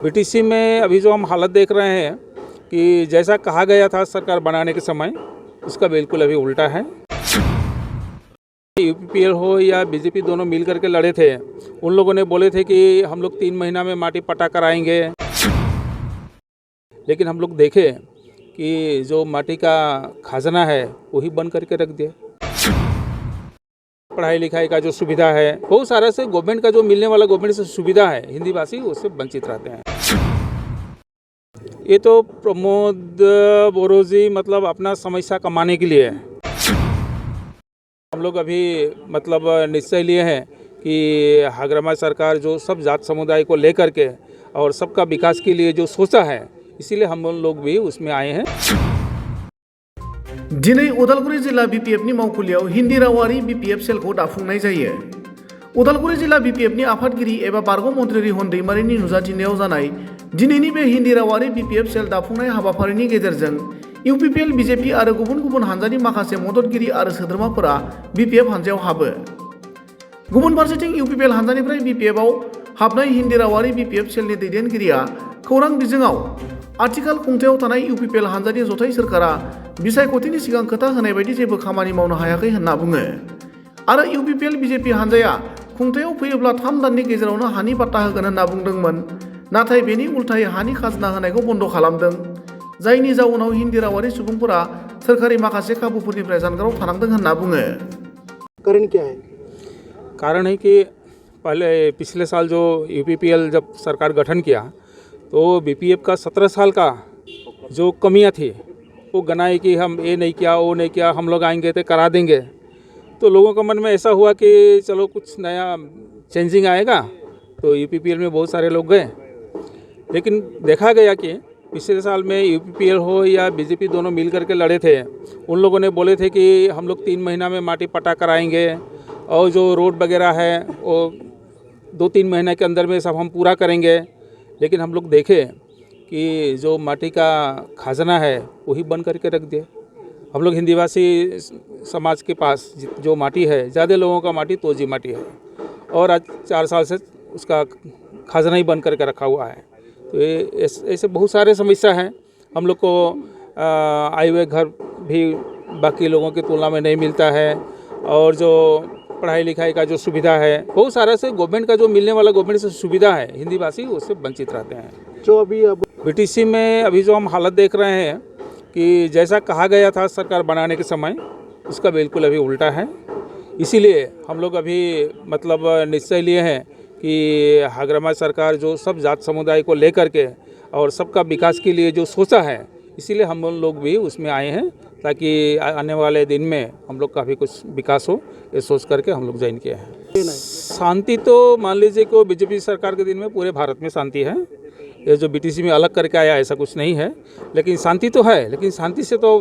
BTC में अभी जो हम हालत देख रहे हैं कि जैसा कहा गया था सरकार बनाने के समय, उसका बिल्कुल अभी उल्टा है। यूपीपीएल हो या बीजेपी दोनों मिल करके लड़े थे। उन लोगों ने बोले थे कि हम लोग 3 महीना में माटी पटा कर आएंगे, लेकिन हम लोग देखे कि जो माटी का खजाना है वही बंद करके रख दिया। पढ़ाई लिखाई का जो सुविधा है, बहुत सारा से गवर्नमेंट का जो मिलने वाला गवर्नमेंट से सुविधा है, हिंदी भाषी उससे वंचित रहते हैं। ये तो प्रमोद बोरोजी मतलब अपना समस्या कमाने के लिए है। हम लोग अभी मतलब निश्चय लिए हैं कि हंगामा सरकार जो सब जात समुदाय को लेकर के और सबका विकास के लिए जो सोचा है, इसीलिए हम लोग भी उसमें आए हैं। दिनै उदालगुरि जिल्ला बीपीएफनि मावखुलियाव हिन्दी रावारि बीपीएफ सेलखौ दाफुंनाय जायो। उदालगुरि जिल्ला बीपीएफनि आफादगिरि एबा बारग' मन्थ्रि रिहन दैमारिनि नुजाथिनायाव जानाय दिनैनि बे हिन्दी रावारि बीपीएफ सेल दाफुंनाय हाबाफारिनि गेजेरजों यूपीपीएल बीजेपी आरो गुबुन गुबुन हान्जानि माखासे मददगिरि आरो सोद्रोमाफोरा बीपीएफ हान्जायाव हाबो। गुबुन फारसेथिं यूपीपीएल हान्जानिफ्राय बीपीएफआव हाबनाय हिन्दी रावारि बीपीएफ सेलनि दैदेनगिरिया खौरां बिजोङाव आथिखाल खुंथायाव थानाय यूपीपीएल हान्जानि जथाय सोरखारा बिसायख'थिनि सिगां खोथा होनाय बायदि जेबो खामानि मावनो हायाखै होनना बुङो आरो यूपीपीएल बीजेपी हान्जाया खुंथायाव फैयोब्ला 3 दाननि गेजेरावनो हानि पाट्टा होगोन होनना बुंदोंमोन, नाथाय बेनि उल्थायै हानि खाजोना होनायखौ बन्द खालामदों, जायनि जाउनाव हिन्दी रावारि सुबुंफोरा सोरखारि माखासे खाबुफोरनिफ्राय जानगाराव थानांदों होनना बुङो। कारण क्या है? कारण है कि पहले पिछले साल जो यूपीपीएल जब सरकार गठन किया तो बीपीएफ का 17 साल का जो कमियां थी वो गनाई कि हम ये नहीं किया, वो नहीं किया, हम लोग आएंगे तो करा देंगे। तो लोगों के मन में ऐसा हुआ कि चलो कुछ नया चेंजिंग आएगा, तो यूपीपीएल में बहुत सारे लोग गए। लेकिन देखा गया कि पिछले साल में यूपीपीएल हो या बीजेपी दोनों मिल करके लड़े थे। उन लोगों ने बोले थे कि हम लोग 3 महीना में माटी पटा कर आएंगे और जो रोड वगैरह है वो 2-3 महीने के अंदर में सब हम पूरा करेंगे। लेकिन हम लोग देखे कि जो माटी का खजाना है वही बंद करके रख दिया। हम लोग हिंदी भाषी समाज के पास जो माटी है, ज़्यादा लोगों का माटी तोजी माटी है और आज 4 साल से उसका खजाना ही बंद करके रखा हुआ है। तो ये ऐसे बहुत सारे समस्या हैं। हम लोग को आए हुए घर भी बाकी लोगों की तुलना में नहीं मिलता है और जो पढ़ाई लिखाई का जो सुविधा है, बहुत सारा से गवर्नमेंट का जो मिलने वाला गवर्नमेंट से सुविधा है, हिंदी भाषी उससे वंचित रहते हैं। जो अभी अब बीटीसी में अभी जो हम हालत देख रहे हैं कि जैसा कहा गया था सरकार बनाने के समय, उसका बिल्कुल अभी उल्टा है। इसीलिए हम लोग अभी मतलब निश्चय लिए हैं कि हंगामा सरकार जो सब जात समुदाय को लेकर के और सबका विकास के लिए जो सोचा है, इसीलिए हम लोग भी उसमें आए हैं ताकि आने वाले दिन में हम लोग का भी कुछ विकास हो, ये सोच करके हम लोग ज्वाइन किए हैं। शांति तो मान लीजिए कि बीजेपी सरकार के दिन में पूरे भारत में शांति है। ये जो बीटीसी में अलग करके आया ऐसा कुछ नहीं है, लेकिन शांति तो है। लेकिन शांति से तो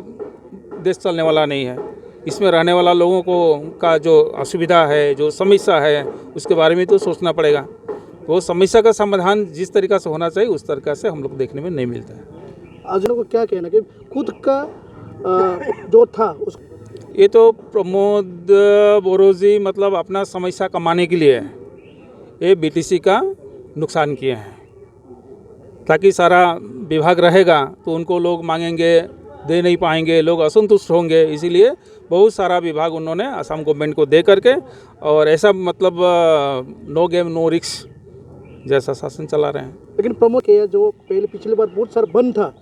देश चलने वाला नहीं है। इसमें रहने वाला लोगों को का जो असुविधा है, जो समस्या है, उसके बारे में तो सोचना पड़ेगा। वो समस्या का समाधान जिस तरीक़ा से होना चाहिए उस तरीक़ा से हम लोग देखने में नहीं मिलता है। आज लोगों को क्या कहना कि खुद का जो था उस ये तो प्रमोद बोरोजी मतलब अपना समस्या कमाने के लिए ये बीटीसी का नुकसान किए हैं, ताकि सारा विभाग रहेगा तो उनको लोग मांगेंगे, दे नहीं पाएंगे, लोग असंतुष्ट होंगे। इसीलिए बहुत सारा विभाग उन्होंने असम गवर्नमेंट को दे करके और ऐसा मतलब नो गेम नो रिस्क जैसा शासन चला रहे हैं। लेकिन प्रमोद के जो पहले पिछली बार बहुत सारा बंद था,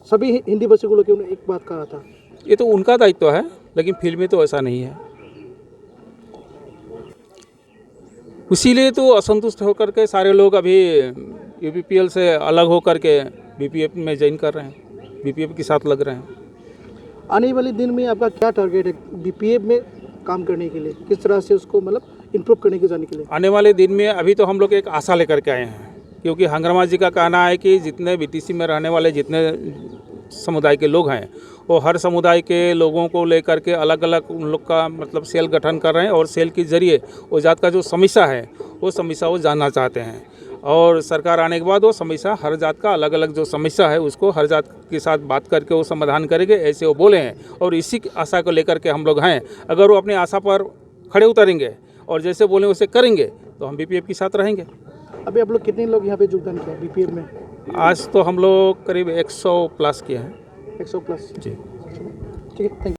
सभी हिंदी भाषी को लेकर उन्होंने एक बात कहा था। ये तो उनका दायित्व है, लेकिन फिल्म में तो ऐसा नहीं है। इसीलिए तो असंतुष्ट होकर के सारे लोग अभी यूपीपीएल से अलग होकर के बीपीएफ में ज्वाइन कर रहे हैं, बीपीएफ के साथ लग रहे हैं। आने वाले दिन में आपका क्या टारगेट है बीपीएफ में काम करने के लिए, किस तरह से उसको मतलब इम्प्रूव करने के जाने के लिए? आने वाले दिन में अभी तो हम लोग एक आशा लेकर के आए हैं, क्योंकि हंगामा जी का कहना है कि जितने बीटीसी में रहने वाले जितने समुदाय के लोग हैं वो हर समुदाय के लोगों को लेकर के अलग अलग उन लोग का मतलब सेल गठन कर रहे हैं और सेल के जरिए वो जात का जो समस्या है वो समस्या वो जानना चाहते हैं और सरकार आने के बाद वो समस्या हर जात का अलग अलग जो समस्या है उसको हर जात के साथ बात करके वो समाधान करेंगे, ऐसे वो बोले हैं। और इसी आशा को लेकर के हम लोग हैं। अगर वो अपनी आशा पर खड़े उतरेंगे और जैसे बोले वैसे करेंगे तो हम बीपीएफ के साथ रहेंगे। अभी आप लोग कितने लोग यहाँ पे योगदान किया बीपीएफ में? आज तो हम लोग करीब 100 प्लस किए हैं 100 प्लस। जी। ठीक है, थैंक यू।